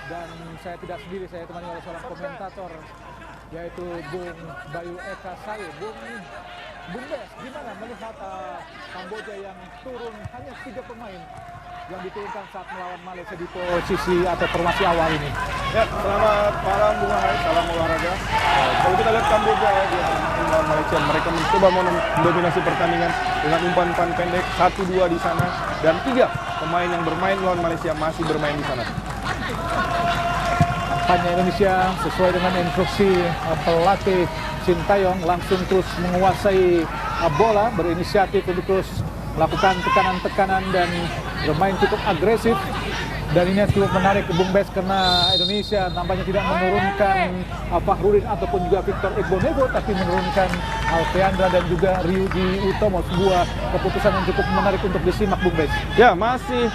Dan saya tidak sendiri, saya ditemani oleh seorang komentator, yaitu Bung Bayu Eka Sari. Bung Bes, gimana melihat Kamboja yang turun hanya 3 pemain yang diturunkan saat melawan Malaysia di posisi atau formasi awal ini? Ya, selamat malam Bung Ahai, salam olahraga. Kalau kita lihat Kamboja ya, dia melawan Malaysia, mereka mencoba mendominasi pertandingan dengan umpan-umpan pendek 1-2 di sana, dan 3 pemain yang bermain melawan Malaysia masih bermain di sana. Kampanye Indonesia sesuai dengan instruksi pelatih Sintayong langsung terus menguasai bola, berinisiatif untuk terus melakukan tekanan-tekanan dan bermain cukup agresif. Dan ini cukup menarik ke Bung Bes karena Indonesia nampaknya tidak menurunkan Fahrudin ataupun juga Victor Igbonevo, tapi menurunkan Alfeandra dan juga Ryuji Utomo. Sebuah keputusan yang cukup menarik untuk disimak, Bung Bes. Ya, masih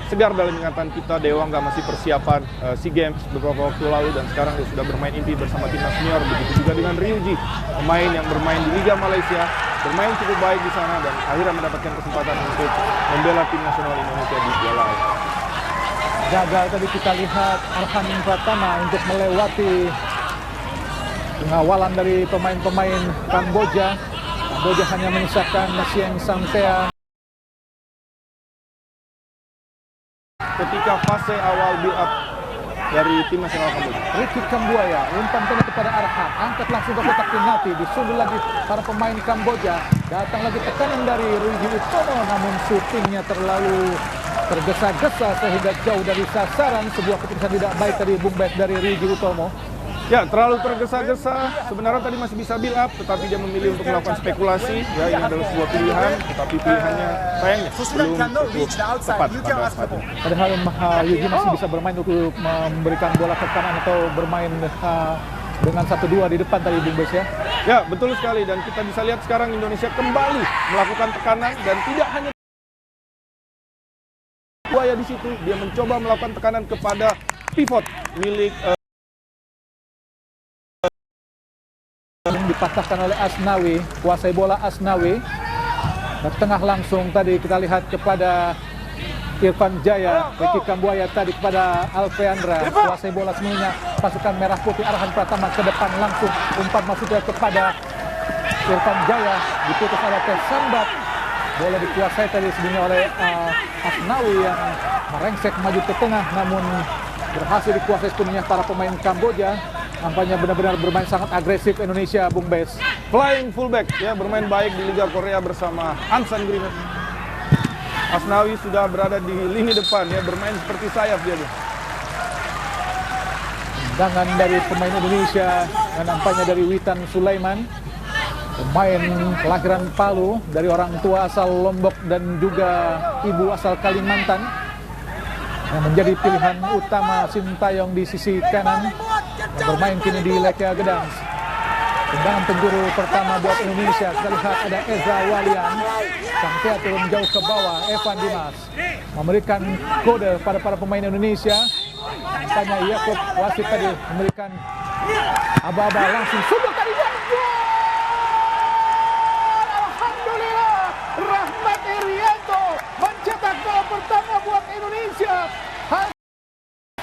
segar dalam ingatan kita. Dewangga masih persiapan SEA Games beberapa waktu lalu, dan sekarang dia sudah bermain inti bersama timnas senior. Begitu juga dengan Ryuji, pemain yang bermain di Liga Malaysia, bermain cukup baik di sana dan akhirnya mendapatkan kesempatan untuk membela tim nasional Indonesia di Piala AFF. Gagal tadi kita lihat Arhan Pratama untuk melewati pengawalan dari pemain-pemain Kamboja. Kamboja hanya menyisakan Sieng Samtea. Ketika fase awal build up dari tim nasional Kamboja, Ricky Kambuaya, umpan pendek kepada Arhan, angkat langsung ke kotak penalti, disundul lagi para pemain Kamboja. Datang lagi tekanan dari Ryuji Utomo, namun syutingnya terlalu tergesa-gesa sehingga jauh dari sasaran. Sebuah keputusan tidak baik tadi, Bung Bes, dari Ryuji Utomo. ya terlalu tergesa-gesa. Sebenarnya tadi masih bisa build up, tetapi dia memilih untuk melakukan spekulasi. Ya, ini adalah sebuah pilihan, tetapi pilihannya sayangnya belum cukup tepat pada saat ini. Padahal Ryuji masih bisa bermain untuk memberikan bola ke kanan atau bermain dengan 1-2 di depan tadi, Bung Bes, ya. Ya, betul sekali, dan kita bisa lihat sekarang Indonesia kembali melakukan tekanan, dan tidak hanya Buaya di situ, dia mencoba melakukan tekanan kepada pivot milik dipatahkan oleh Asnawi, kuasai bola Asnawi. Ke tengah langsung tadi kita lihat kepada Irfan Jaya, Ricky Kambuaya tadi kepada Alfeandra, kuasai bola semuanya. Pasukan merah putih Arhan Pratama ke depan langsung, umpan masuknya kepada Irfan Jaya, diputus oleh Sambat. Bola dikuasai tadi sebenarnya oleh Asnawi yang merengsek maju ke tengah, namun berhasil dikuasai sepenuhnya para pemain Kamboja. Nampaknya benar-benar bermain sangat agresif Indonesia, Bung Bes. flying fullback, ya, bermain baik di Liga Korea bersama Ansan Greener. Asnawi sudah berada di lini depan, ya, bermain seperti sayap dia. Tendangan dari pemain Indonesia, dan nampaknya dari Witan Sulaiman, pemain kelahiran Palu, dari orang tua asal Lombok dan juga ibu asal Kalimantan, yang menjadi pilihan utama Sintayong di sisi kanan, yang bermain kini di Lechia Gdansk. Tendangan penjuru pertama buat Indonesia. Kita lihat ada Eza Walian, Sampai turun jauh ke bawah. Evan Dimas memberikan kode pada para pemain Indonesia. Nampaknya Yaakob wasit tadi memberikan aba-aba, langsung sudut tadi. Alhamdulillah, Rahmat Irianto mencetak gol pertama buat Indonesia.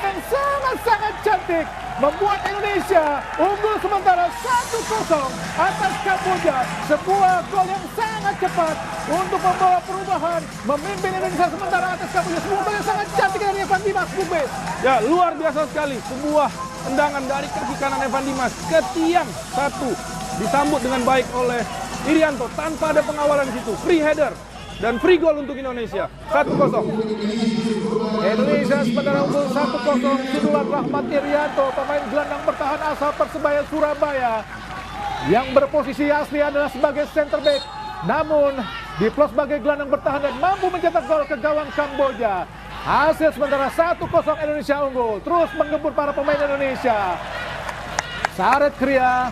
Yang sangat-sangat cantik membuat Indonesia unggul sementara 1-0 atas Kamboja. Sebuah gol yang sangat cepat untuk membawa perubahan, memimpin Indonesia sementara atas Kamboja. Sebuah gol yang sangat cantik dari Evan Dimas, Bung Bes. Ya, luar biasa sekali. Sebuah tendangan dari kaki kanan Evan Dimas ke tiang 1, disambut dengan baik oleh Irianto tanpa ada pengawalan di situ. Free header dan free goal untuk Indonesia. 1-0. Indonesia sementara unggul 1-0. Sundulan Rahmat Irianto, pemain gelandang bertahan asal Persebaya Surabaya, yang berposisi asli adalah sebagai center back, namun diplot sebagai gelandang bertahan dan mampu mencetak gol ke gawang Kamboja. Hasil sementara 1-0, Indonesia unggul. Terus menggempur para pemain Indonesia. Saret Kria.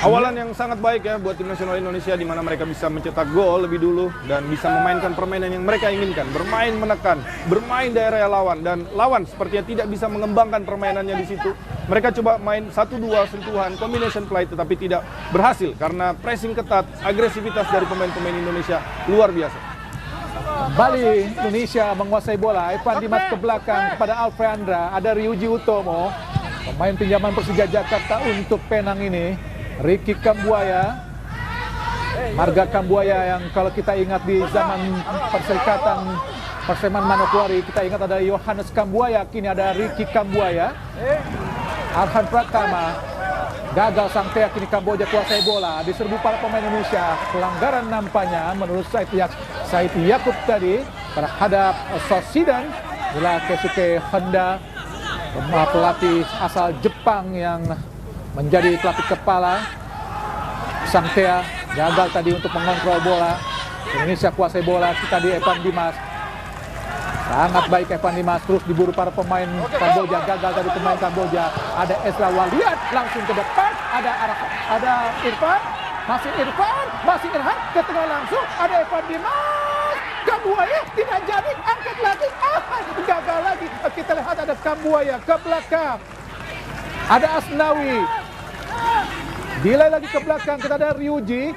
Awalan yang sangat baik, ya, buat tim nasional Indonesia, di mana mereka bisa mencetak gol lebih dulu dan bisa memainkan permainan yang mereka inginkan, bermain menekan, bermain daerah lawan, dan lawan sepertinya tidak bisa mengembangkan permainannya di situ. Mereka coba main 1-2 sentuhan, combination play, tetapi tidak berhasil karena pressing ketat, agresivitas dari pemain-pemain Indonesia luar biasa. Kembali Indonesia menguasai bola. Evan Dimas ke belakang kepada Alfreandra. Ada Ryuji Utomo, pemain pinjaman Persija Jakarta untuk Penang ini. Ricky Kambuaya, marga Kambuaya yang kalau kita ingat di zaman Perserikatan Perseman Manokwari, kita ingat ada Yohanes Kambuaya, kini ada Ricky Kambuaya. Arhan Pratama, gagal Sangtea, kini Kamboja kuasai bola, diserbu para pemain Indonesia. Pelanggaran nampaknya menurut Said Yakub tadi terhadap Sosidan. Bila Keisuke Honda, pelatih asal Jepang yang menjadi pelatih kepala. Sangtea gagal tadi untuk mengontrol bola. Indonesia kuasai bola, kita di Evan Dimas. Sangat baik Evan Dimas, terus diburu para pemain Kamboja. Gagal dari pemain Kamboja. Ada Ezra Waliat langsung ke depan. Ada Irfan, masih Irfan ke tengah langsung. Ada Evan Dimas. Kambuaya tidak jadi, angkat lagi. Gagal lagi. Kita lihat ada Kambuaya ke belakang. Ada Asnawi. Delay lagi ke belakang, kita ada Ryuji.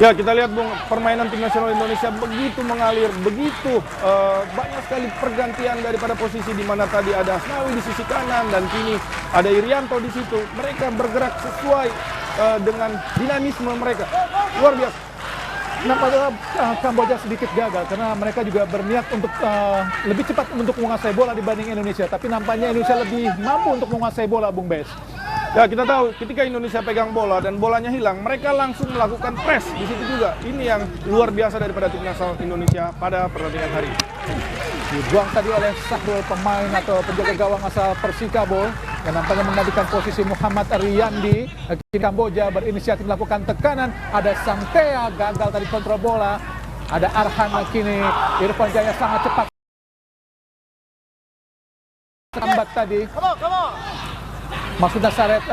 Ya, kita lihat Bung, permainan tim nasional Indonesia begitu mengalir, begitu banyak sekali pergantian daripada posisi di mana tadi ada Asnawi di sisi kanan dan kini ada Irianto di situ. Mereka bergerak sesuai dengan dinamisme mereka. Luar biasa. Nampaknya Kamboja sedikit gagal karena mereka juga berniat untuk lebih cepat untuk menguasai bola dibanding Indonesia. Tapi nampaknya Indonesia lebih mampu untuk menguasai bola, Bung Bes. Ya, kita tahu ketika Indonesia pegang bola dan bolanya hilang, mereka langsung melakukan press di situ juga. Ini yang luar biasa daripada tim nasional Indonesia pada pertandingan hari ini. Dibuang tadi oleh Sahrul, pemain atau penjaga gawang asal Persikabo, yang nampaknya menggantikan posisi Muhammad Riyandi. Kamboja berinisiatif melakukan tekanan. Ada Sangtea gagal tadi kontrol bola. Ada Arhan, kini Irfan Jaya sangat cepat. Lambat tadi. Maksudnya Saret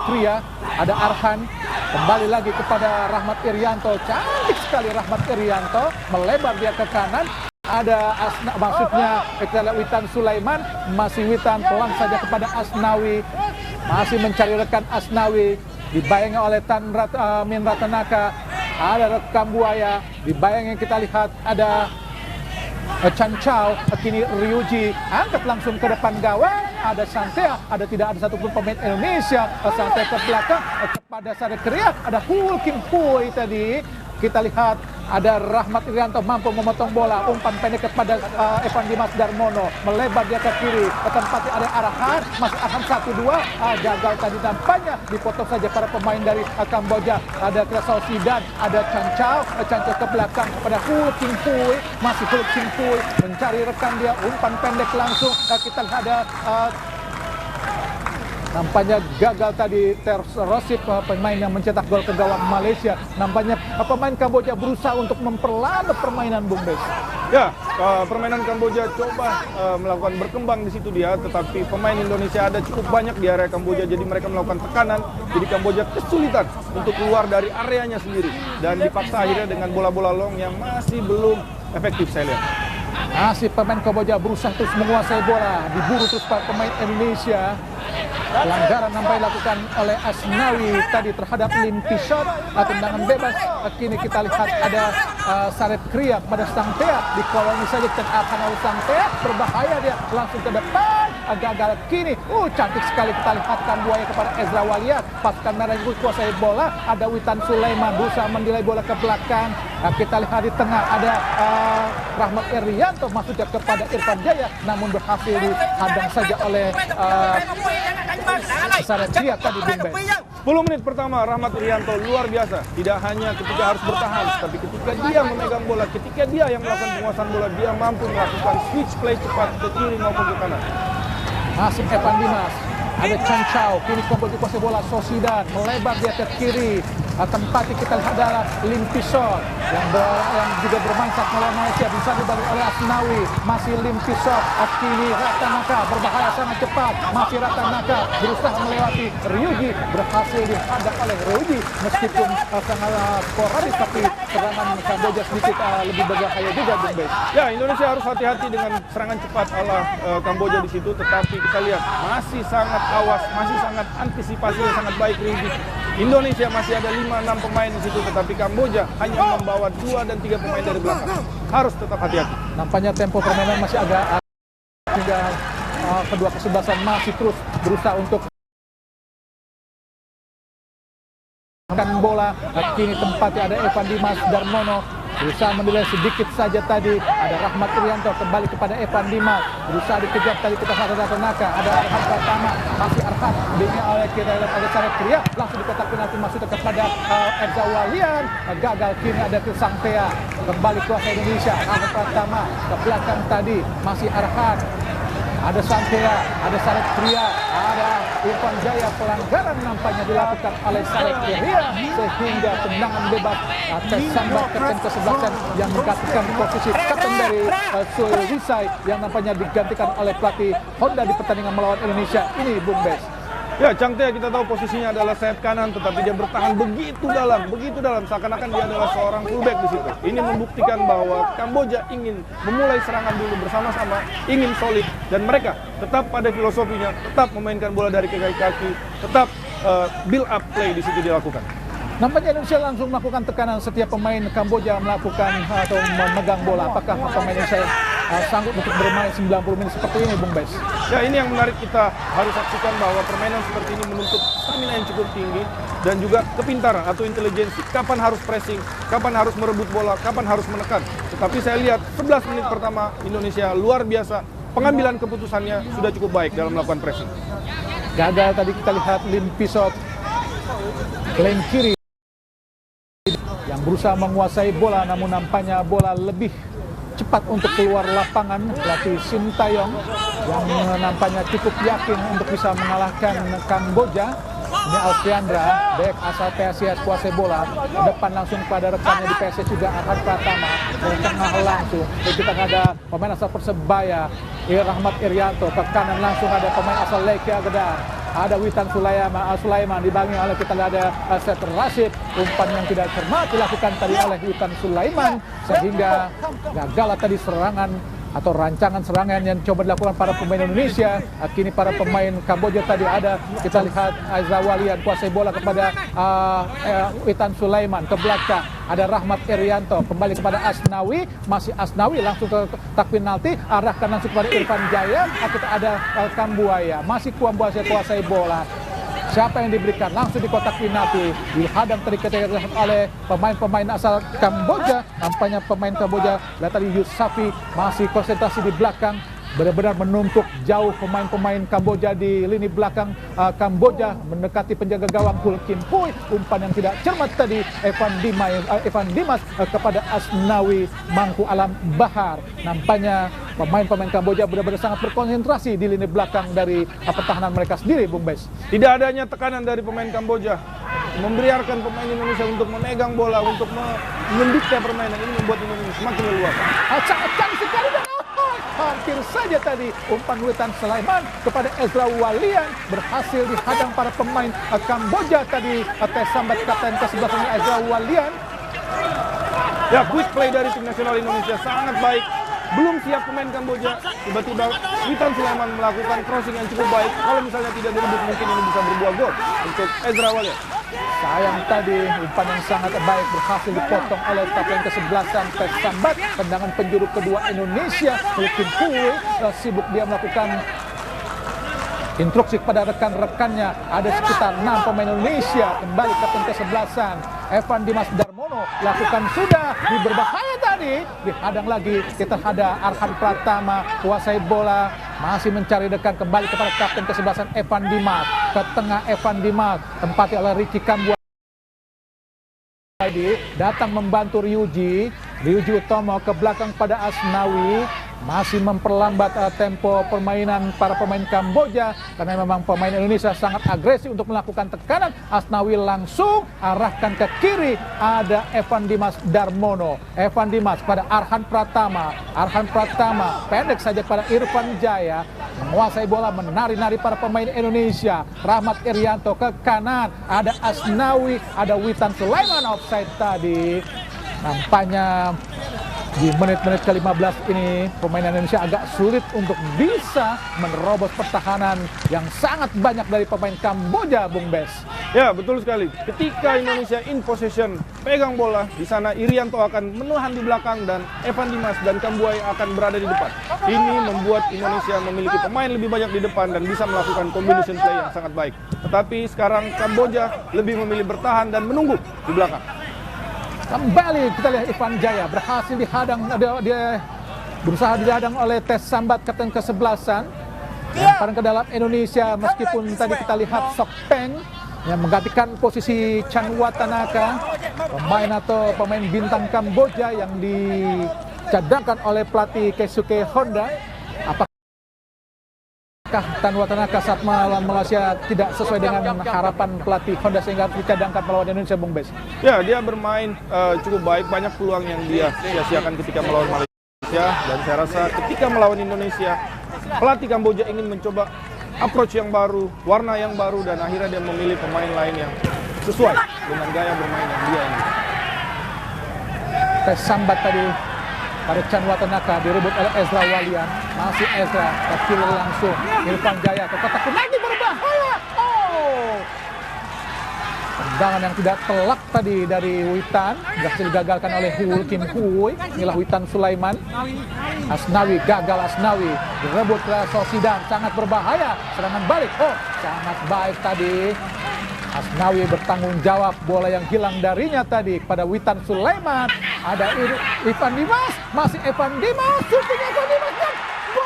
Kria, ada Arhan, kembali lagi kepada Rahmat Irianto. Cantik sekali Rahmat Irianto, melebar dia ke kanan. Ada maksudnya kita lihat Witan Sulaiman, masih Witan pelan saja kepada Asnawi, masih mencari rekan Asnawi, dibayangi oleh Min Ratanaka. Ada Kambuaya, dibayangi kita lihat ada Chan Chow, kini Ryuji angkat langsung ke depan gawang. Ada Sangtea, tidak ada satupun pemain Indonesia. Sangtea ke belakang kepada Saret Kria. Ada Hul Kim Hui tadi. Kita lihat ada Rahmat Irianto mampu memotong bola, umpan pendek kepada Evan Dimas Darmono, melebar dia ke kiri, tempatnya ada Arhan, masih Arhan 1-2, gagal tadi nampaknya, dipotong saja para pemain dari Kamboja. Ada Krasau Sidan, ada Chan Chow ke belakang kepada Hul Kim Hui, masih Hul Kim Hui mencari rekan dia, umpan pendek langsung. Kita lihat ada nampaknya gagal tadi Rosip, pemain yang mencetak gol ke gawang Malaysia. Nampaknya pemain Kamboja berusaha untuk memperlambat permainan, Bung Bes. Ya, permainan Kamboja coba melakukan berkembang di situ dia, tetapi pemain Indonesia ada cukup banyak di area Kamboja, jadi mereka melakukan tekanan. Jadi Kamboja kesulitan untuk keluar dari areanya sendiri dan dipaksa akhirnya dengan bola-bola long yang masih belum efektif saya lihat. Masih pemain Kamboja berusaha terus menguasai bola, diburu terus para pemain Indonesia. Pelanggaran nampaknya dilakukan oleh Asnawi tadi terhadap Limpi Shot, tendangan bebas. Kini kita lihat ada Saret Kria pada Sangtea, dikoloni saja dan akan oleh Sangtea, berbahaya dia langsung ke depan, gagal kini. Cantik sekali kita lihat Kambuaya kepada Ezra Waliat, pasukan merah itu kuasai bola. Ada Witan Sulaiman berusaha mendelay bola ke belakang. Kita lihat di tengah ada Rahmat Irianto maksudnya kepada Irfan Jaya, namun berhasil dihadang saja oleh Saret Kria tadi, Bung Ben. 10 menit pertama Rahmat Irianto luar biasa. Tidak hanya ketika harus bertahan, tapi ketika dia memegang bola, ketika dia yang melakukan penguasaan bola, dia mampu melakukan switch play cepat ke kiri maupun ke kanan. Masih Evan Dimas, ada Chan Chow, kini Kamboja kuasai bola. Sosidan melebar dia ke kiri. Tempatnya kita lihat adalah Limpi Shot yang juga bermain saat melawan Malaysia, bisa dibalik oleh Asnawi. Masih Limpi Shot, kini Ratanaka berbahaya sangat cepat. Masih Ratanaka berusaha melewati Ryuji, berhasil dihadang oleh Ryuji meskipun sangat sporadis, tapi serangan Kamboja sedikit lebih berbahaya juga, Bung Bes. Ya, Indonesia harus hati-hati dengan serangan cepat ala Kamboja di situ, tetapi kita lihat masih sangat awas, masih sangat antisipasinya sangat baik Ryuji. Indonesia masih ada 5-6 pemain di situ, tetapi Kamboja hanya membawa 2 dan 3 pemain dari belakang. Harus tetap hati-hati. Nampaknya tempo permainan masih agak hingga kedua kesebelasan masih terus berusaha untuk bola. Kini tempatnya ada Evan Dimas Darmono berusaha menilai sedikit saja tadi. Ada Rahmat Irianto kembali kepada Evan Dimas, berusaha dikejar tadi kita Sata Tanaka. Ada Arhan Pratama, masih Arhan ini oleh kita lihat ada Sarek Kria langsung di kotak penalti masuk kepada Eza Walian, gagal. Kini ada Sangtea kembali kuasa Indonesia. Arhan Pratama ke belakang tadi masih Arhan. Ada Sangtea, ada Sarek Kria, ada Irfan Jaya. Pelanggaran nampaknya dilakukan oleh Sarek Kria sehingga tendangan bebas atas sambat kapten kesebelasan yang menggantikan posisi kapten dari Sulwisai yang nampaknya digantikan oleh pelatih Honda di pertandingan melawan Indonesia ini, Bung Bes. Ya, Changtea kita tahu posisinya adalah sayap kanan, tetapi dia bertahan begitu dalam, seakan-akan dia adalah seorang fullback di situ. Ini membuktikan bahwa Kamboja ingin memulai serangan dulu bersama-sama, ingin solid, dan mereka tetap pada filosofinya, tetap memainkan bola dari kaki, tetap build up play di situ dilakukan. Nampaknya Indonesia langsung melakukan tekanan setiap pemain Kamboja melakukan atau memegang bola. Apakah pemain Indonesia sanggup untuk bermain 90 menit seperti ini, Bung Bes? Ya, ini yang menarik, kita harus saksikan bahwa permainan seperti ini menuntut stamina yang cukup tinggi dan juga kepintaran atau intelijensi. Kapan harus pressing, kapan harus merebut bola, kapan harus menekan. Tetapi saya lihat 11 menit pertama Indonesia luar biasa. Pengambilan keputusannya sudah cukup baik dalam melakukan pressing. Gagal tadi kita lihat Lim Pisot, lane kiri yang berusaha menguasai bola, namun nampaknya bola lebih cepat untuk keluar lapangan. Pelatih Sintayong yang nampaknya cukup yakin untuk bisa mengalahkan Kamboja. Ini Alfiandra, back asal PSIS kuasai bola, depan langsung pada rekannya di PSIS juga Arhan Pratama, dari tengah langsung. Dan kita ada pemain asal Persebaya, Rahmat Irianto, ke kanan langsung ada pemain asal Leki Agedar. Ada Witan Sulaiman dibangun oleh kita ada Seth Rashid. Umpan yang tidak cermat dilakukan tadi oleh Witan Sulaiman sehingga gagal tadi serangan atau rancangan serangan yang coba dilakukan para pemain Indonesia. Kini para pemain Kamboja tadi ada kita lihat Eza Walian kuasai bola kepada Witan Sulaiman ke belakang. Ada Rahmat Irianto kembali kepada Asnawi, masih Asnawi langsung ke kotak penalti, arahkan langsung kepada Irfan Jaya. Kita ada Kambuaya, masih Kambuaya kuasai bola. Siapa yang diberikan langsung di kotak penalti, dihadang terikejar oleh pemain-pemain asal Kamboja. Nampaknya pemain Kamboja, lihat tadi Yusafi masih konsentrasi di belakang, benar-benar menumpuk jauh pemain-pemain Kamboja di lini belakang. Kamboja mendekati penjaga gawang Hul Kim Pui. Umpan yang tidak cermat tadi Evan Dimas kepada Asnawi Mangku Alam Bahar. Nampaknya pemain-pemain Kamboja benar-benar sangat berkonsentrasi di lini belakang dari pertahanan mereka sendiri, Bung Bes. Tidak adanya tekanan dari pemain Kamboja membiarkan pemain Indonesia untuk memegang bola, untuk mendikte permainan. Ini membuat Indonesia semakin leluasa. Sangat cantik sekali dan hampir saja tadi umpan Witan Sulaiman kepada Ezra Walian berhasil dihadang para pemain Kamboja tadi. Tes sambat kapten ke-11 Ezra Walian. Ya, quick play dari tim nasional Indonesia sangat baik. Belum siap pemain Kamboja, tiba-tiba Witan Sulaiman melakukan crossing yang cukup baik. Kalau misalnya tidak direbut, mungkin ini bisa berbuah gol untuk Ezra Walian. Sayang tadi umpan yang sangat baik berhasil dipotong oleh kapten ke-11 Tes Sambat. Tendangan penjuru kedua Indonesia, Kim Pui sibuk dia melakukan instruksi kepada rekan-rekannya. Ada sekitar 6 pemain Indonesia. Kembali kapten ke-11 Evan Dimas Darmono lakukan sudah di berbahaya tadi, dihadang lagi. Kita ada Arhan Pratama kuasai bola, masih mencari dekan, kembali kepada kapten ke-11 Evan Dimas. Ke tengah Evan Dimas tempati oleh Ricky Kambuaya. Datang membantu Ryuji Utomo ke belakang pada Asnawi, masih memperlambat tempo permainan para pemain Kamboja karena memang pemain Indonesia sangat agresif untuk melakukan tekanan. Asnawi langsung arahkan ke kiri, ada Evan Dimas Darmono. Evan Dimas pada Arhan Pratama pendek saja pada Irfan Jaya, menguasai bola, menari-nari para pemain Indonesia. Rahmat Irianto ke kanan, ada Asnawi, ada Witan Sulaiman offside tadi. Nampaknya Di menit-menit ke-15 ini pemain Indonesia agak sulit untuk bisa menerobos pertahanan yang sangat banyak dari pemain Kamboja, Bung Bes. Ya, betul sekali. Ketika Indonesia in possession, pegang bola, di sana Irianto akan menahan di belakang dan Evan Dimas dan Kambuaya akan berada di depan. Ini membuat Indonesia memiliki pemain lebih banyak di depan dan bisa melakukan combination play yang sangat baik. Tetapi sekarang Kamboja lebih memilih bertahan dan menunggu di belakang. Kembali kita lihat Ivan Jaya berhasil dihadang, dia berusaha dihadang oleh Tes Sambat, kapten ke-11-an. Lemparan ke dalam Indonesia, meskipun tadi kita lihat Sok Peng yang menggantikan posisi Chan Watanaka, pemain bintang Kamboja yang dicadangkan oleh pelatih Keisuke Honda. Apakah Tan Watanaka saat melawan Malaysia tidak sesuai dengan harapan pelatih Honda sehingga dicadangkan melawan Indonesia, Bung Bes? Ya, dia bermain cukup baik, banyak peluang yang dia sia-siakan ketika melawan Malaysia, dan saya rasa ketika melawan Indonesia, pelatih Kamboja ingin mencoba approach yang baru, warna yang baru, dan akhirnya dia memilih pemain lain yang sesuai dengan gaya bermain yang dia ingin. Tes Sambat tadi pada Chan Watanaka direbut oleh Ezra Walian. Masih Ezra, kecil langsung Irfan Jaya ke kotak penalti, berbahaya. Oh, tendangan yang tidak telak tadi dari Witan berhasil digagalkan oleh Hul Kim Hui. Inilah Witan Sulaiman. Asnawi gagal, Asnawi direbut ke Sosidan, sangat berbahaya. Serangan balik, oh sangat baik tadi. Asnawi bertanggung jawab bola yang hilang darinya tadi kepada Witan Sulaiman. Ada Evan Dimas, masih Evan Dimas, shooting Evan Dimas dan gol!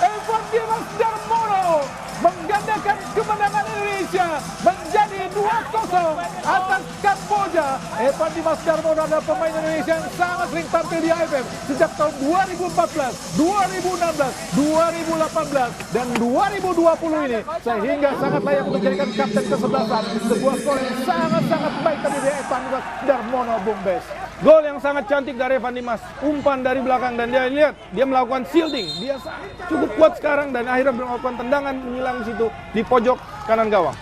Evan Dimas Darmono menggandakan kemenangan Indonesia menjadi 2-0 atas Kamboja. Evan Dimas Darmono adalah pemain Indonesia yang sangat sering tampil di AFF sejak tahun 2014, 2016, 2018, dan 2020 ini, sehingga sangat layak untuk dijadikan kapten ke-11. Sebuah gol yang sangat-sangat baik tadi dari Evan Dimas Darmono, Bung Bes. Gol yang sangat cantik dari Evan Dimas, umpan dari belakang, dan dia lihat dia melakukan shielding. Dia cukup kuat sekarang dan akhirnya melakukan tendangan menghilang di situ di pojok kanan gawang.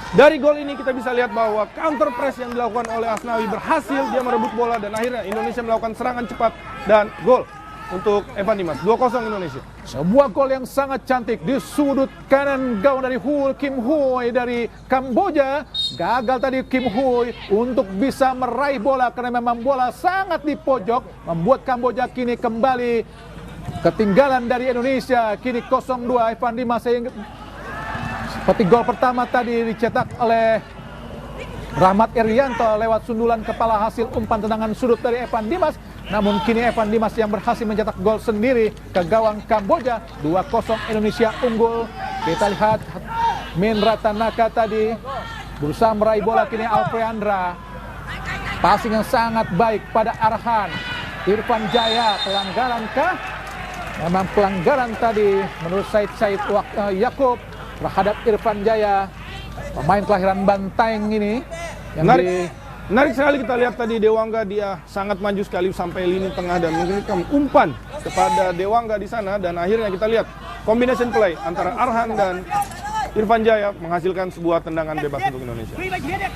Dari gol ini kita bisa lihat bahwa counter press yang dilakukan oleh Asnawi berhasil, dia merebut bola dan akhirnya Indonesia melakukan serangan cepat dan gol untuk Evan Dimas. 2-0 Indonesia. Sebuah gol yang sangat cantik di sudut kanan gawang dari Hul Kim Hui dari Kamboja. Gagal tadi Kim Hui untuk bisa meraih bola karena memang bola sangat di pojok, membuat Kamboja kini kembali ketinggalan dari Indonesia. Kini 0-2 Evan Dimas, seperti gol pertama tadi dicetak oleh Rahmat Irianto lewat sundulan kepala hasil umpan tendangan sudut dari Evan Dimas. Namun kini Evan Dimas yang berhasil mencetak gol sendiri ke gawang Kamboja. 2-0 Indonesia unggul. Kita lihat Min Ratanaka tadi berusaha meraih bola, kini Alfreandra. Passing yang sangat baik pada Arhan. Irfan Jaya, pelanggaran kah? Memang pelanggaran tadi menurut Said Yaakob terhadap Irfan Jaya, pemain kelahiran Bantaeng ini. Menarik sekali kita lihat tadi Dewangga, dia sangat maju sekali sampai lini tengah dan mengirimkan umpan kepada Dewangga di sana, dan akhirnya kita lihat combination play antara Arhan dan Irfan Jaya menghasilkan sebuah tendangan bebas untuk Indonesia.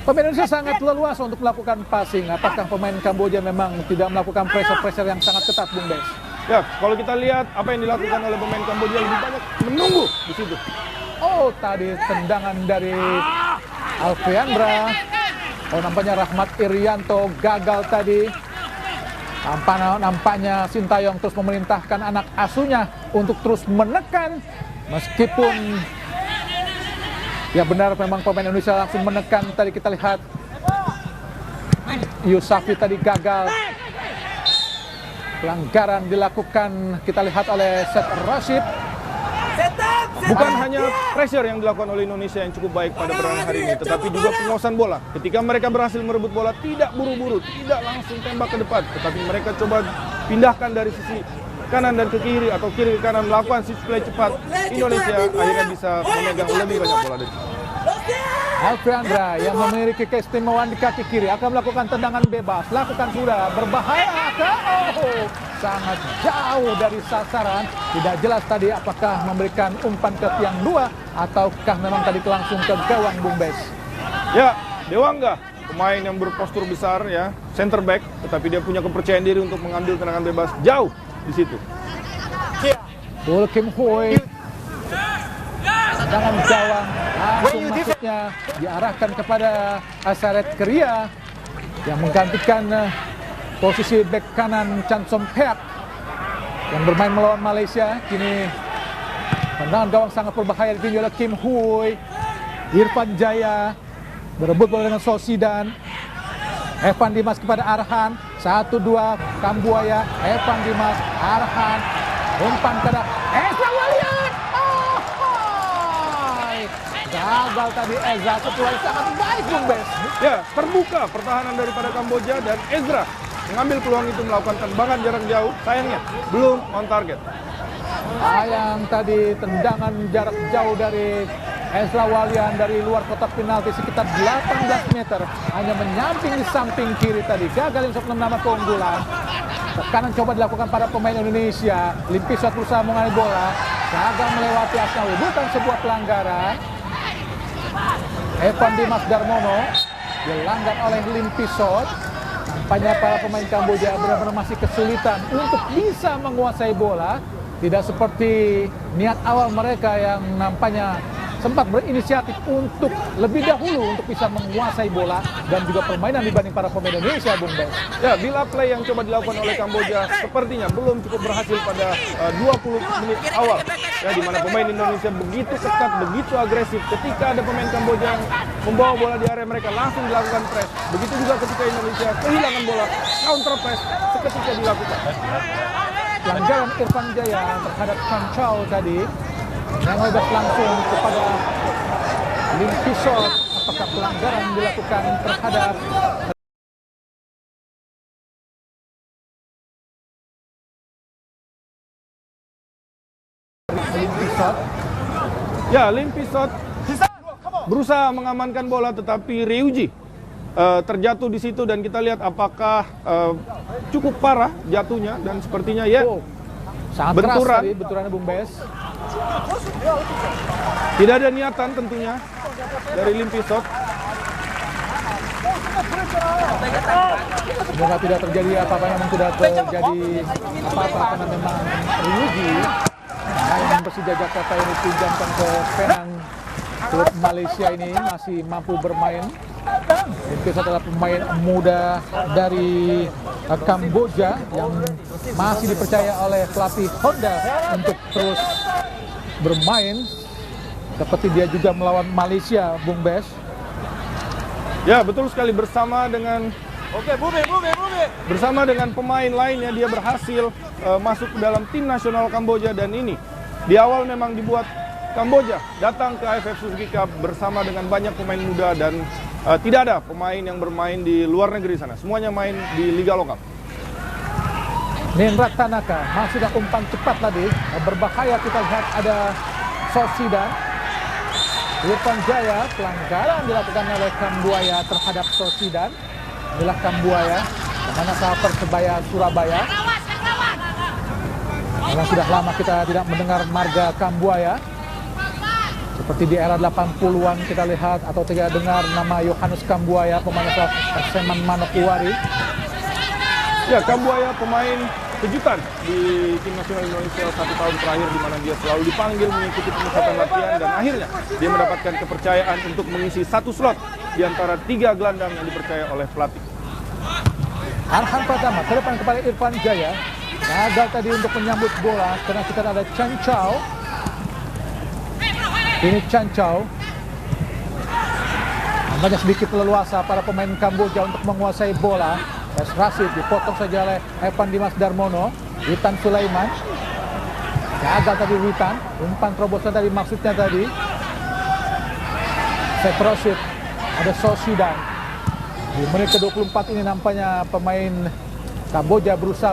Pemain Indonesia sangat leluasa untuk melakukan passing. Apakah pemain Kamboja memang tidak melakukan pressure yang sangat ketat, Bung Bes? Ya, kalau kita lihat apa yang dilakukan oleh pemain Kamboja lebih banyak menunggu di situ. Oh, tadi tendangan dari Alfreandra. Oh, nampaknya Rahmat Irianto gagal tadi. Nampaknya Sintayong terus memerintahkan anak asuhnya untuk terus menekan. Meskipun ya benar memang pemain Indonesia langsung menekan. Tadi kita lihat Yusafi tadi gagal. Pelanggaran dilakukan kita lihat oleh Seth Rashid. Bukan hanya pressure yang dilakukan oleh Indonesia yang cukup baik pada pertandingan hari ini, tetapi juga penguasaan bola. Ketika mereka berhasil merebut bola, tidak buru-buru, tidak langsung tembak ke depan, tetapi mereka coba pindahkan dari sisi kanan dan ke kiri atau kiri ke kanan, melakukan switch play cepat. Indonesia akhirnya bisa memegang lebih banyak bola dari situ. Alfreandra yang memiliki keistimewaan di kaki kiri akan melakukan tendangan bebas. Lakukan sudah, berbahaya. Oh, sangat jauh dari sasaran. Tidak jelas tadi apakah memberikan umpan ke tiang dua ataukah memang tadi langsung ke gawang, Bung Bes. Ya, Dewangga, pemain yang berpostur besar ya, center back, tetapi dia punya kepercayaan diri untuk mengambil tendangan bebas jauh di situ. Bola Kim Hui, tendangan gawang langsung maksudnya diarahkan kepada Asaret Keria yang menggantikan posisi bek kanan Chan Som Peak yang bermain melawan Malaysia. Kini tendangan gawang sangat berbahaya ditinjau oleh Kim Hui. Irfan Jaya berebut bola dengan Sosidan. Evan Dimas kepada Arhan. 1-2 Kambuaya. Evan Dimas, Arhan. Umpan kepada Ezra Walian. Gagal tadi Ezra, keluar sangat baik Bung Bes. Ya, terbuka pertahanan daripada Kamboja dan Ezra mengambil peluang itu melakukan tembakan jarak jauh. Sayangnya belum on target. Sayang tadi tendangan jarak jauh dari Ezra Walian dari luar kotak penalti sekitar 18 meter. Hanya menyamping di samping kiri tadi. Gagal untuk menambah keunggulan. Tekanan coba dilakukan para pemain Indonesia. Limpisot berusaha mengambil bola. Gagal melewati Asnawi. Bukan sebuah pelanggaran. Evan Dimas Darmono dilanggar oleh Limpisot. Nampaknya para pemain Kamboja benar-benar masih kesulitan untuk bisa menguasai bola. Tidak seperti niat awal mereka yang nampaknya sempat berinisiatif untuk lebih dahulu untuk bisa menguasai bola dan juga permainan dibanding para pemain Indonesia, Bung Bes. Ya, bila play yang coba dilakukan oleh Kamboja sepertinya belum cukup berhasil pada 20 menit awal. Ya, di mana pemain Indonesia begitu ketat, begitu agresif. Ketika ada pemain Kamboja yang membawa bola di area mereka, langsung dilakukan press. Begitu juga ketika Indonesia kehilangan bola, counter press seketika dilakukan. Pelanggaran Irfan Jaya terhadap Chan Chow tadi yang bebas langsung kepada Limpisot. Apakah pelanggaran dilakukan terhadap Limpisot? Ya, Limpisot berusaha mengamankan bola, tetapi Ryuji terjatuh di situ dan kita lihat apakah cukup parah jatuhnya dan sepertinya ya sangat benturan. keras tadi benturannya Bung Bes. Tidak ada niatan tentunya dari Limpisot. Semoga tidak terjadi apa-apa, memang tidak terjadi apa-apa karena memang Ryuji main Persija Jakarta ini pinjamkan ke Penang. Klub Malaysia ini masih mampu bermain. Limpisot adalah pemain muda dari Kamboja yang masih dipercaya oleh pelatih Honda untuk terus bermain seperti dia juga melawan Malaysia, Bung Bes. Ya, betul sekali, bersama dengan pemain lainnya dia berhasil masuk ke dalam tim nasional Kamboja. Dan ini di awal memang dibuat Kamboja datang ke AFF Suzuki Cup bersama dengan banyak pemain muda dan tidak ada pemain yang bermain di luar negeri sana. Semuanya main di liga lokal. Nindra Tanaka masih ada umpan cepat tadi, berbahaya. Kita lihat ada Sosidan. Irfan Jaya, pelanggaran dilakukan oleh Kambuaya terhadap Sosidan. Inilah Kambuaya, mana sahabat Persebaya Surabaya. Memang sudah lama kita tidak mendengar marga Kambuaya. Seperti di era 80-an kita lihat atau tidak dengar nama Yohannes Kambuaya, pemain asal Perseman Manokwari. Ya, Kambuaya pemain kejutan di tim nasional Indonesia 1 tahun terakhir, di mana dia selalu dipanggil mengikuti pemusatan latihan dan akhirnya dia mendapatkan kepercayaan untuk mengisi 1 slot di antara 3 gelandang yang dipercaya oleh pelatih. Arhan Pratama ke depan kepada Irfan Jaya. Gagal tadi untuk menyambut bola karena kita ada Chan Chow. Ini Chan Chow. Nampaknya sedikit leluasa para pemain Kamboja untuk menguasai bola. Es Rashid dipotong saja oleh Evan Dimas Darmono. Witan Sulaiman. Gagal tadi Witan. Umpan terobosan tadi maksudnya tadi. Seth Rashid. Ada Sosidan. Di menit ke-24 ini nampaknya pemain Kamboja berusaha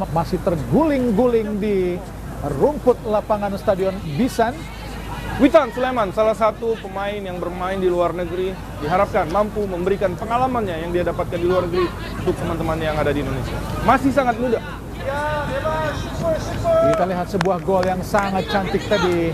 masih terguling-guling di rumput lapangan Stadion Bisan. Witan Sulaiman, salah satu pemain yang bermain di luar negeri, diharapkan mampu memberikan pengalamannya yang dia dapatkan di luar negeri untuk teman-teman yang ada di Indonesia. Masih sangat muda. Kita lihat sebuah gol yang sangat cantik tadi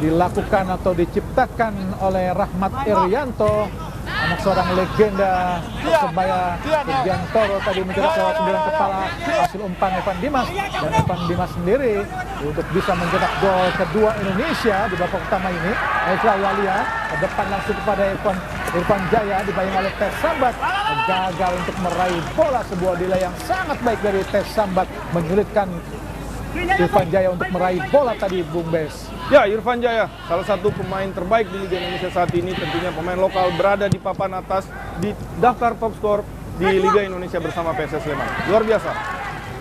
dilakukan atau diciptakan oleh Rahmat Irianto, anak seorang legenda Persebaya Sugiantoro. Tadi mencetak lewat 9 kepala hasil umpan Evan Dimas, dan Evan Dimas sendiri untuk bisa mencetak gol kedua Indonesia di babak pertama ini. Ezra Walia ke depan langsung kepada Irfan Jaya, dibayang oleh Tes Sambat, gagal untuk meraih bola. Sebuah delay yang sangat baik dari Tes Sambat menyulitkan Irfan Jaya untuk meraih bola tadi, Bung Bes. Ya, Irfan Jaya, salah satu pemain terbaik di Liga Indonesia saat ini, tentunya pemain lokal berada di papan atas di daftar top skor di Liga Indonesia bersama PSS Sleman. Luar biasa.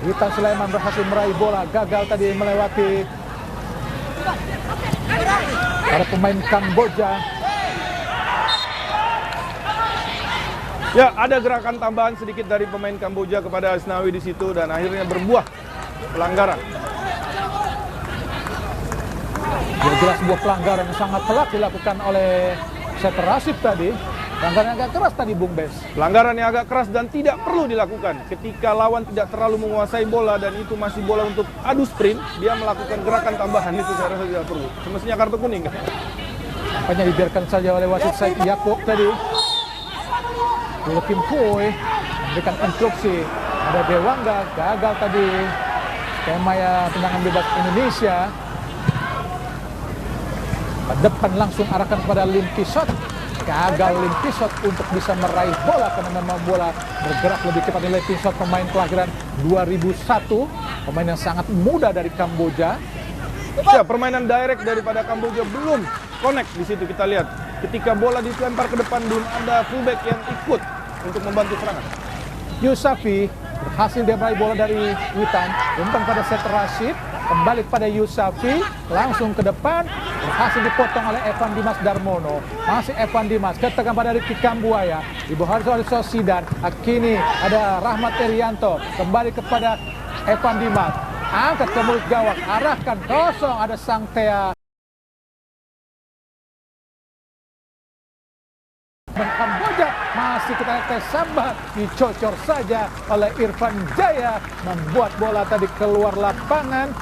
Witan Sulaiman berhasil meraih bola, gagal tadi melewati para pemain Kamboja. Ya, ada gerakan tambahan sedikit dari pemain Kamboja kepada Asnawi di situ dan akhirnya berbuah pelanggaran. Jelas sebuah pelanggaran yang sangat telak dilakukan oleh Setter Rashid tadi. Pelanggaran yang agak keras tadi, Bung Bes. Pelanggaran yang agak keras dan tidak perlu dilakukan ketika lawan tidak terlalu menguasai bola dan itu masih bola untuk adu sprint. Dia melakukan gerakan tambahan itu saya rasa tidak perlu. Semestinya kartu kuning kan? Hanya dibiarkan saja oleh wasit Said Yaakob tadi. Kim Pui memberikan instruksi. Ada Dewangga, gagal tadi skema tendangan bebas Indonesia. Depan langsung arahkan kepada Lim Kisot, gagal Lim Kisot untuk bisa meraih bola karena memang bola bergerak lebih cepat. Lim Kisot pemain kelahiran 2001, pemain yang sangat muda dari Kamboja. Ya, permainan direct daripada Kamboja belum connect di situ. Kita lihat ketika bola dilempar ke depan belum ada fullback yang ikut untuk membantu serangan. Yusafi berhasil dia meraih bola dari Witan, umpan pada Setter Rashid, kembali kepada Yusafi, langsung ke depan, berhasil dipotong oleh Evan Dimas Darmono. Masih Evan Dimas, ketekan pada Riki Kambuaya, dibawa oleh Sosidan. Kini ada Rahmat Irianto, kembali kepada Evan Dimas, angkat ke mulut gawang, arahkan kosong, ada Sangtea. Kamboja masih kita lihat Tes Sambat, dicocor saja oleh Irfan Jaya, membuat bola tadi keluar lapangan.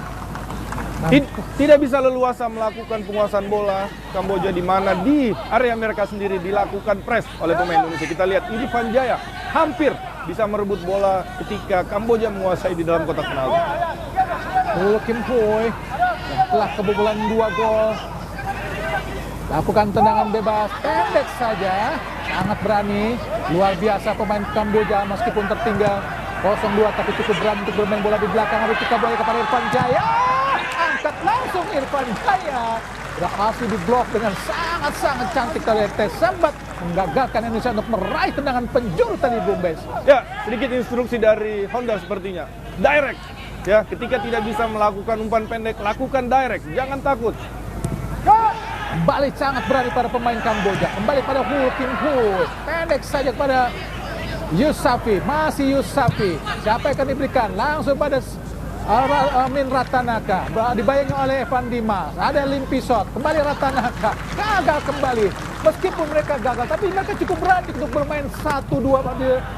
Tidak bisa leluasa melakukan penguasaan bola Kamboja di mana di area mereka sendiri dilakukan press oleh pemain Indonesia. Kita lihat Irfan Jaya hampir bisa merebut bola ketika Kamboja menguasai di dalam kotak penalti. Kim Pui telah kebobolan 2 gol, lakukan tendangan bebas pendek saja, sangat berani, luar biasa pemain Kamboja meskipun tertinggal 0-2 tapi cukup berani untuk bermain bola di belakang. Ada Tika Boya kepada Irfan Jaya, angkat langsung Irfan Jaya, berhasil diblok dengan sangat-sangat cantik oleh Tes Sambat, menggagalkan Indonesia untuk meraih tendangan penjuru tadi, Bung Bes. Ya, sedikit instruksi dari Honda sepertinya, direct. Ya, ketika tidak bisa melakukan umpan pendek, lakukan direct, jangan takut. Kembali sangat berani pada pemain Kamboja, kembali pada Kim Pui, pendek saja kepada Yusafi, masih Yusafi, siapa yang akan diberikan? Langsung pada Amin Ratanaka, dibayangi oleh Evan Dimas, ada Lim Kisot, kembali Ratanaka, gagal kembali. Meskipun mereka gagal, tapi mereka cukup berani untuk bermain 1-2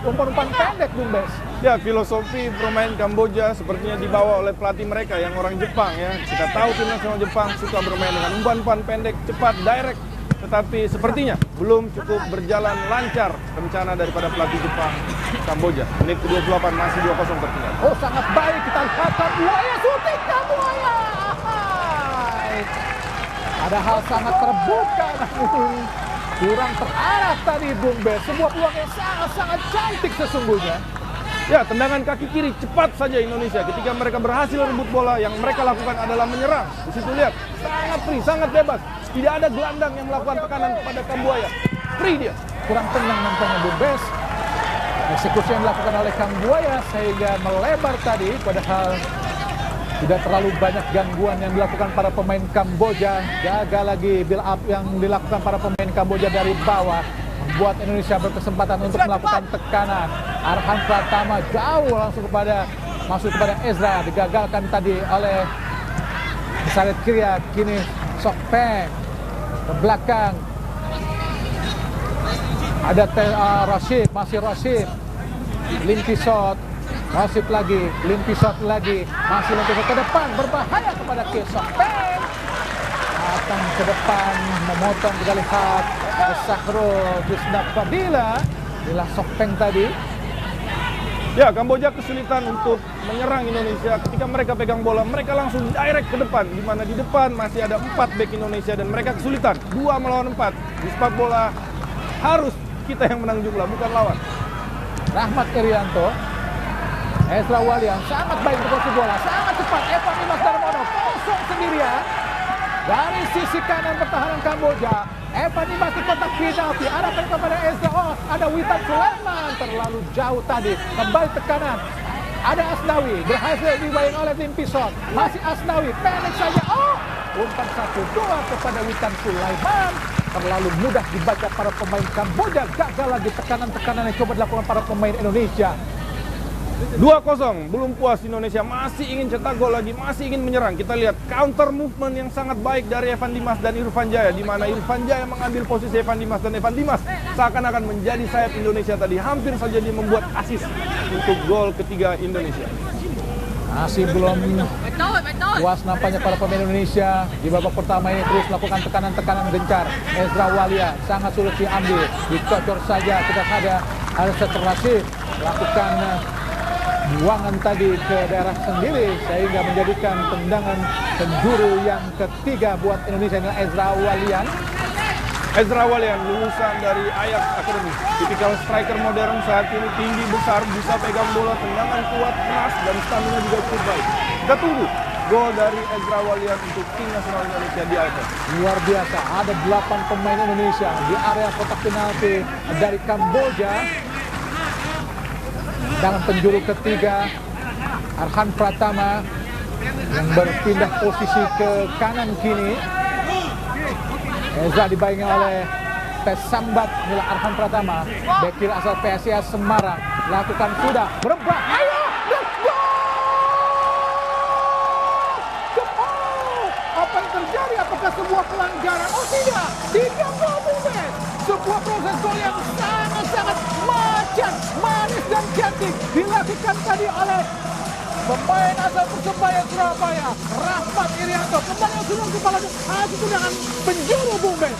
umpan-umpan pendek, Bung Bes. Ya, filosofi bermain Kamboja sepertinya dibawa oleh pelatih mereka yang orang Jepang ya. Kita tahu tim nasional Jepang suka bermain dengan umpan-umpan pendek, cepat, direct. Tetapi sepertinya belum cukup berjalan lancar rencana daripada pelatih Jepang Kamboja. Menit ke-28 masih 2-0 tertinggal. Oh, sangat baik, kita lihat Kambuaya, syuting Kambuaya. Ada hal sangat terbuka namun kurang terarah tadi, Bung Bes. Sebuah peluang yang sangat-sangat cantik sesungguhnya. Ya, tendangan kaki kiri cepat saja Indonesia ketika mereka berhasil rebut bola. Yang mereka lakukan adalah menyerang. Di situ lihat, sangat free, sangat bebas. Tidak ada gelandang yang melakukan tekanan kepada Kambuaya. Free dia. Kurang tenang nampaknya, Bung Bes. Eksekusi yang dilakukan oleh Kambuaya sehingga melebar tadi, padahal tidak terlalu banyak gangguan yang dilakukan para pemain Kamboja. Gagal lagi build up yang dilakukan para pemain Kamboja dari bawah, membuat Indonesia berkesempatan untuk melakukan tekanan. Arhan Pratama jauh langsung masuk kepada Ezra, digagalkan tadi oleh Saret Kiria. Kini Sok Peng ke belakang, ada Rashid, masih Rashid, Lim Kisot, Rashid lagi, Lim Kisot lagi, masih Lim Kisot ke depan, berbahaya kepada Sok Peng. datang ke depan, memotong, kita lihat Sahrul Krisna Fadila, inilah Sokpeng tadi. Ya, Kamboja kesulitan untuk menyerang Indonesia. Ketika mereka pegang bola, mereka langsung direct ke depan, di mana di depan masih ada 4 bek Indonesia dan mereka kesulitan 2 melawan 4. Di sepak bola harus kita yang menang jumlah, bukan lawan. Rahmat Irianto, Ezra Walian sangat baik berposisi bola, sangat cepat. Evan Dimas Darmono kosong sendirian dari sisi kanan pertahanan Kamboja. Evan Dimas di kotak penalti, arahkan kepada Ezra. Oh, ada Witan Sulaiman terlalu jauh tadi. Kembali tekanan. Ada Asnawi, berhasil dibayang oleh tim Pison. Masih Asnawi, pendek saja. Oh, umpan 1-2 kepada Witan Sulaiman. Terlalu mudah dibaca para pemain Kamboja. Gagal lagi tekanan-tekanan yang coba dilakukan para pemain Indonesia. 2-0, belum puas Indonesia, masih ingin cetak gol lagi, masih ingin menyerang. Kita lihat counter movement yang sangat baik dari Evan Dimas dan Irfan Jaya, di mana Irfan Jaya mengambil posisi Evan Dimas dan Evan Dimas seakan-akan menjadi sayap Indonesia tadi. Hampir saja dia membuat assist untuk gol ketiga Indonesia. Masih belum puas nampaknya para pemain Indonesia. Di babak pertama ini terus melakukan tekanan-tekanan gencar. Ezra Walia sangat sulit diambil, dicocor saja. Kita ada Arsyad Rashid lakukan buangan tadi ke daerah sendiri sehingga menjadikan tendangan penjuru yang ketiga buat Indonesia. Ini Ezra Walian. Ezra Walian lulusan dari Ajax Academy, tipikal striker modern saat ini, tinggi, besar, bisa pegang bola, tendangan kuat, keras, dan stamina juga cukup baik. Kita tunggu gol dari Ezra Walian untuk tim nasional Indonesia di AFF. Luar biasa, ada 8 pemain Indonesia di area kotak penalti dari Kamboja. Dengan penjuru ketiga, Arhan Pratama yang berpindah posisi ke kanan kini. Ezra dibayangi oleh Pesambat, inilah Arhan Pratama, bek kiri asal PSIS Semarang, lakukan sudah, berbahaya, dan gol! Apa yang terjadi? Apakah sebuah pelanggaran? Oh tidak, 3 gol Bumet. Sebuah proses gol yang sangat-sangat macan, manis dan cantik dilakukan tadi oleh pemain asal Persebaya Surabaya, Rahmat Irianto. Kembali sudah kepala itu dengan penjuru Bumet.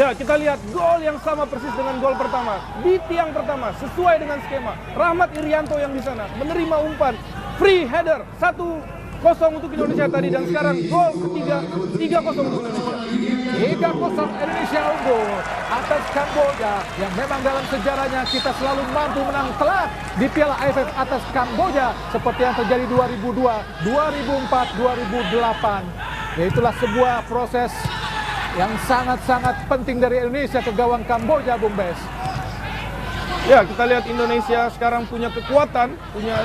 Ya, kita lihat gol yang sama persis dengan gol pertama. Di tiang pertama, sesuai dengan skema. Rahmat Irianto yang di sana menerima umpan free header 1-0 untuk Indonesia tadi, dan sekarang gol ketiga 3-0 untuk Indonesia. 3-0 Indonesia unggul atas Kamboja yang memang dalam sejarahnya kita selalu mampu menang telak di Piala AFF atas Kamboja seperti yang terjadi 2002, 2004, 2008. Itulah sebuah proses yang sangat-sangat penting dari Indonesia ke gawang Kamboja, Bung Bes. Ya, kita lihat Indonesia sekarang punya kekuatan, punya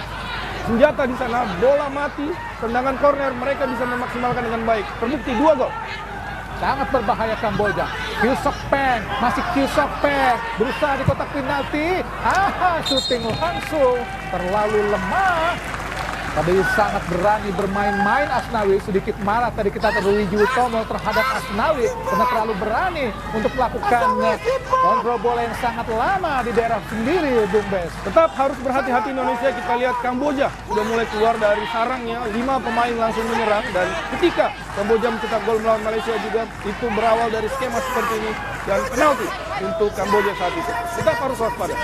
senjata di sana, bola mati, tendangan corner mereka bisa memaksimalkan dengan baik. Terbukti 2 gol. Sangat berbahaya Kamboja. Kyu Sok Peng, masih Kyu Sok Peng berusaha di kotak penalti. Syuting langsung terlalu lemah. Tadi sangat berani bermain-main Asnawi, sedikit marah tadi kita terlalu Utomo terhadap Asnawi karena terlalu berani untuk melakukan kontrol bola yang sangat lama di daerah sendiri, Bung Bes. Tetap harus berhati-hati Indonesia. Kita lihat Kamboja sudah mulai keluar dari sarangnya, 5 pemain langsung menyerang, dan ketika Kamboja mencetak gol melawan Malaysia juga itu berawal dari skema seperti ini dan penalti untuk Kamboja saat itu. Tetap harus waspada.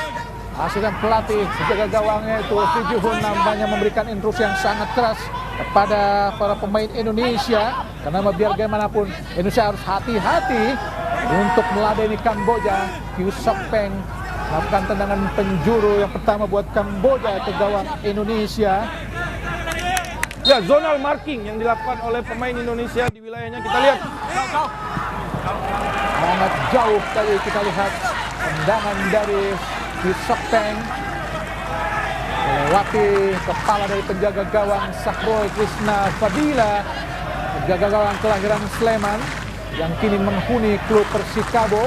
Hasilkan pelatih sejaga gawangnya itu Si Juhun nampaknya memberikan instruksi yang sangat keras kepada para pemain Indonesia, karena biar bagaimanapun Indonesia harus hati-hati untuk meladeni Kamboja. Kyu Sok Peng melakukan tendangan penjuru yang pertama buat Kamboja ke gawang Indonesia. Ya, zonal marking yang dilakukan oleh pemain Indonesia di wilayahnya, kita lihat. Sangat jauh tadi kita lihat tendangan dari Kyu Sok Peng melewati kepala dari penjaga gawang Sahrul Krisna Fadila, penjaga gawang kelahiran Sleman yang kini menghuni klub Persikabo.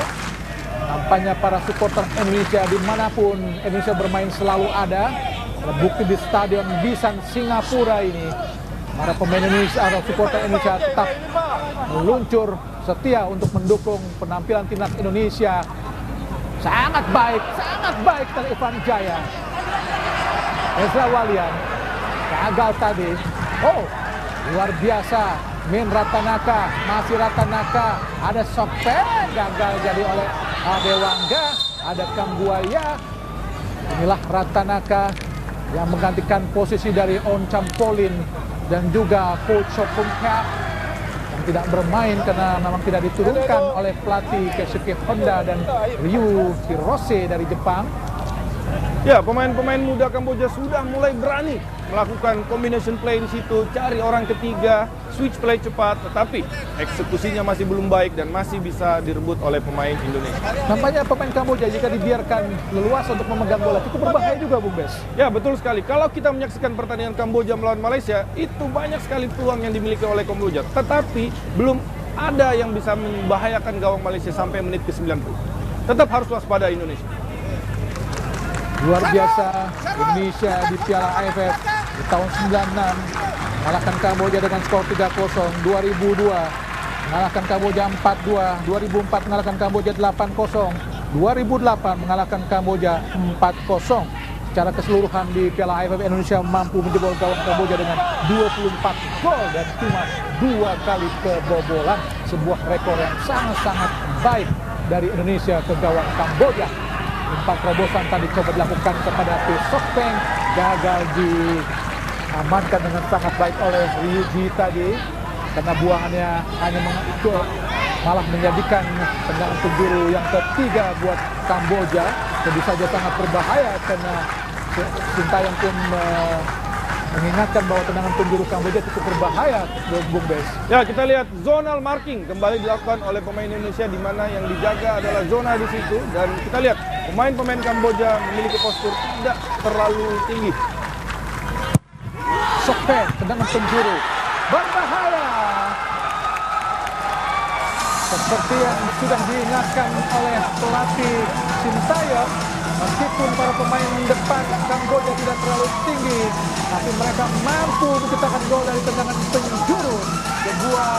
Nampaknya para supporter Indonesia dimanapun Indonesia bermain selalu ada. Terbukti di Stadion Bisan Singapura ini, para pemain Indonesia atau supporter Indonesia tetap meluncur setia untuk mendukung penampilan timnas Indonesia. Sangat baik dari Irfan Jaya. Ezra Walian gagal tadi. Oh, luar biasa Min Ratanaka, masih Ratanaka, ada Sokpen, gagal jadi oleh Dewangga, ada Kambuaya. Inilah Ratanaka yang menggantikan posisi dari On Campolin dan juga Coach Sopungka yang tidak bermain karena memang tidak diturunkan oleh pelatih Keisuke Honda dan Ryu Hirose dari Jepang. Ya, pemain-pemain muda Kamboja sudah mulai berani melakukan combination play di situ, cari orang ketiga, switch play cepat, tetapi eksekusinya masih belum baik dan masih bisa direbut oleh pemain Indonesia. Nampaknya pemain Kamboja jika dibiarkan leluasa untuk memegang bola cukup berbahaya juga, Bung Bes. Ya, betul sekali. Kalau kita menyaksikan pertandingan Kamboja melawan Malaysia, itu banyak sekali peluang yang dimiliki oleh Kamboja, tetapi belum ada yang bisa membahayakan gawang Malaysia sampai menit ke-90. Tetap harus waspada Indonesia. Luar biasa Indonesia di Piala AFF di tahun 96 mengalahkan Kamboja dengan skor 3-0, 2002 mengalahkan Kamboja 4-2, 2004 mengalahkan Kamboja 8-0, 2008 mengalahkan Kamboja 4-0. Secara keseluruhan di Piala AFF, Indonesia mampu menjebol gawang Kamboja dengan 24 gol dan cuma 2 kali kebobolan, sebuah rekor yang sangat-sangat baik dari Indonesia ke gawang Kamboja. Empat terobosan tadi coba dilakukan kepada Sokpeng, gagal diamankan dengan sangat baik oleh Ryuji tadi karena buangannya hanya malah menjadikan tendangan penjuru yang ketiga buat Kamboja. Tentu saja sangat berbahaya karena Sintayong pun mengingatkan bahwa tendangan penjuru Kamboja cukup berbahaya, Bung Bes. Ya, kita lihat zonal marking kembali dilakukan oleh pemain Indonesia, di mana yang dijaga adalah zona di situ, dan kita lihat pemain-pemain Kamboja memiliki postur tidak terlalu tinggi. Sokpen, tendangan penjuru berbahaya. Seperti yang sudah diingatkan oleh pelatih Sintayong, meskipun para pemain depan Kamboja tidak terlalu tinggi, tapi mereka mampu menciptakan gol dari tendangan penjuru. Sebuah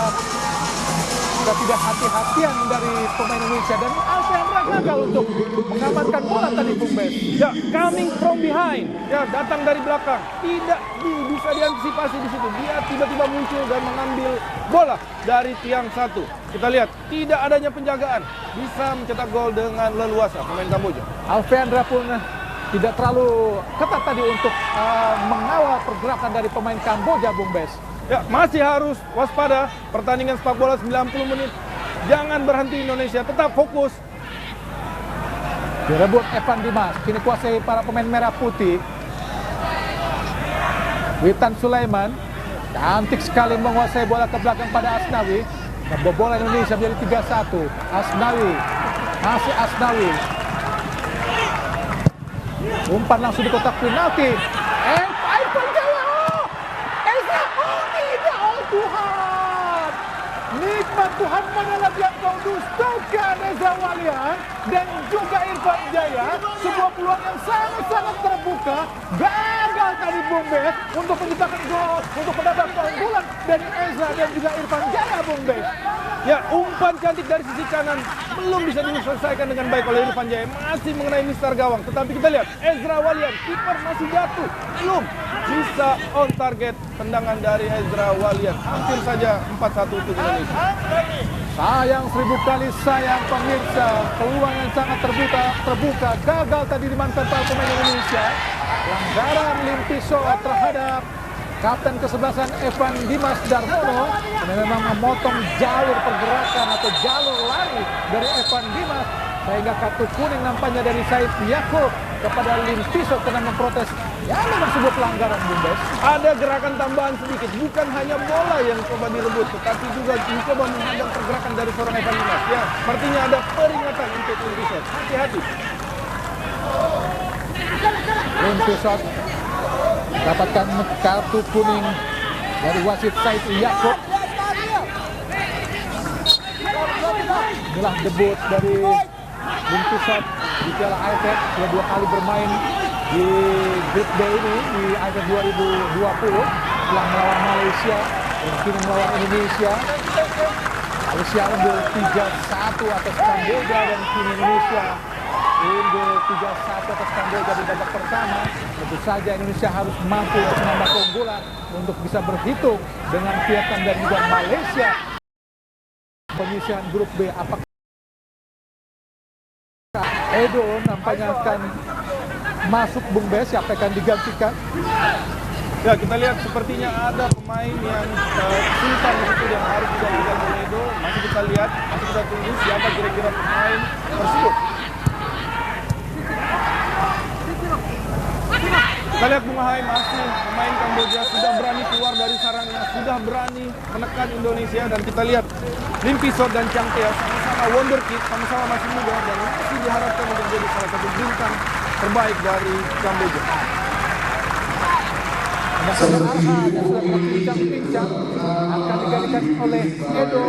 ketidakhati-hatian dari pemain Indonesia, dan Alfeandra gagal untuk mengamankan bola tadi, Bung Bes. Ya, coming from behind, ya, datang dari belakang, tidak bisa diantisipasi di situ. Dia tiba-tiba muncul dan mengambil bola dari tiang satu. Kita lihat tidak adanya penjagaan, bisa mencetak gol dengan leluasa pemain Kamboja. Alfeandra pun tidak terlalu ketat tadi untuk mengawal pergerakan dari pemain Kamboja, Bung Bes. Ya, masih harus waspada. Pertandingan sepak bola 90 menit. Jangan berhenti Indonesia, tetap fokus. Direbut Evan Dimas, kini kuasai para pemain merah putih. Witan Sulaiman cantik sekali menguasai bola ke belakang pada Asnawi. Bola Indonesia menjadi 3-1. Asnawi, masih Asnawi. Umpan langsung di kotak penalti. Irfan Jaya. Ezra, oh tidak, oh Tuhan. Nikmat Tuhan, mana lagi yang kau dustakan, Ezra Walian dan juga Irfan Jaya. Sebuah peluang yang sangat-sangat terbuka. Gagal tadi, Bung Bes, untuk menciptakan gol, untuk mendapat keunggulan dari Ezra dan juga Irfan Jaya, Bung Bes. Ya, umpan cantik dari sisi kanan belum bisa diselesaikan dengan baik oleh Irfan Jaya, masih mengenai mistar gawang. Tetapi kita lihat Ezra Walian, kiper masih jatuh, belum bisa on target. Tendangan dari Ezra Walian hampir saja 4-1 untuk Indonesia. Sayang, 1000 kali sayang pemirsa, peluang yang sangat terbuka gagal tadi dimanfaatkan pemain Indonesia. Pelanggaran Limpiso terhadap kapten kesebelasan Evan Dimas Darmono, ini memang memotong jalur pergerakan atau jalur lari dari Evan Dimas, sehingga kartu kuning nampaknya dari Said Yaakob kepada Limpiso karena memprotes. Ya, memang sebuah pelanggaran, Bung Bes. Ada gerakan tambahan sedikit, bukan hanya bola yang coba direbut, tetapi juga mencoba menghadang pergerakan dari seorang Evan Dimas. Ya, sepertinya ada peringatan untuk Limpiso. Hati-hati. Limpiso dapatkan kartu kuning dari wasit Said Yaakob. Inilah debut dari Limpiso di Piala AFF. Sudah 2 kali bermain di Group B ini di AFF 2020. Setelah melawan Malaysia dan kini melawan Indonesia. Malaysia unggul 3-1 atas Kamboja, dan kini Indonesia unggul 3-1 atas Kamboja di babak pertama. Tentu saja Indonesia harus mampu untuk menambah keunggulan untuk bisa berhitung dengan Vietnam dan juga Malaysia. Penyisihan grup B, apakah Edo nampaknya akan masuk Bung Bes, siapa akan digantikan? Ya, kita lihat sepertinya ada pemain yang sultan di situ yang harus digantikan oleh Edo. Masih kita lihat, masih kita tunggu siapa kira-kira pemain tersebut. Kita lihat Bung Hai, masih pemain Kamboja sudah berani keluar dari sarangnya, sudah berani menekan Indonesia, dan kita lihat Lim Pisot dan Chang Tea sama-sama wonderkid, sama-sama masih muda dan masih diharapkan untuk menjadi salah satu bintang terbaik dari Kamboja. Ada saudara Arhan yang sudah berbincang-bincang akan digantikan oleh Edo.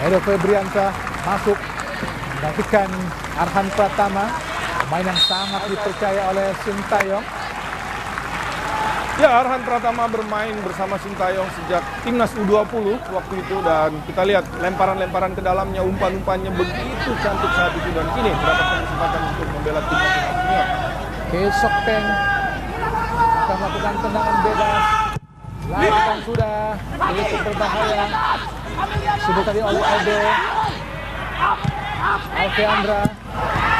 Edo Febriansyah masuk menggantikan Arhan Pratama, pemain yang sangat dipercaya oleh Sintayong. Ya, Arhan Pratama bermain bersama Sintayong sejak timnas U20 waktu itu, dan kita lihat lemparan-lemparan ke dalamnya, umpan-umpannya begitu cantik saat itu, dan kini mendapatkan kesempatan untuk membela timnas senior. Kesok Peng akan melakukan tendangan bebas. Lakukan sudah, itu berbahaya. Sudah tadi oleh Edo. Alfeandra,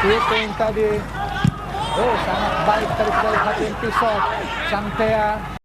shooting tadi. Oh, sangat baik tadi kita lihat Lim Pisot, Chang Tea.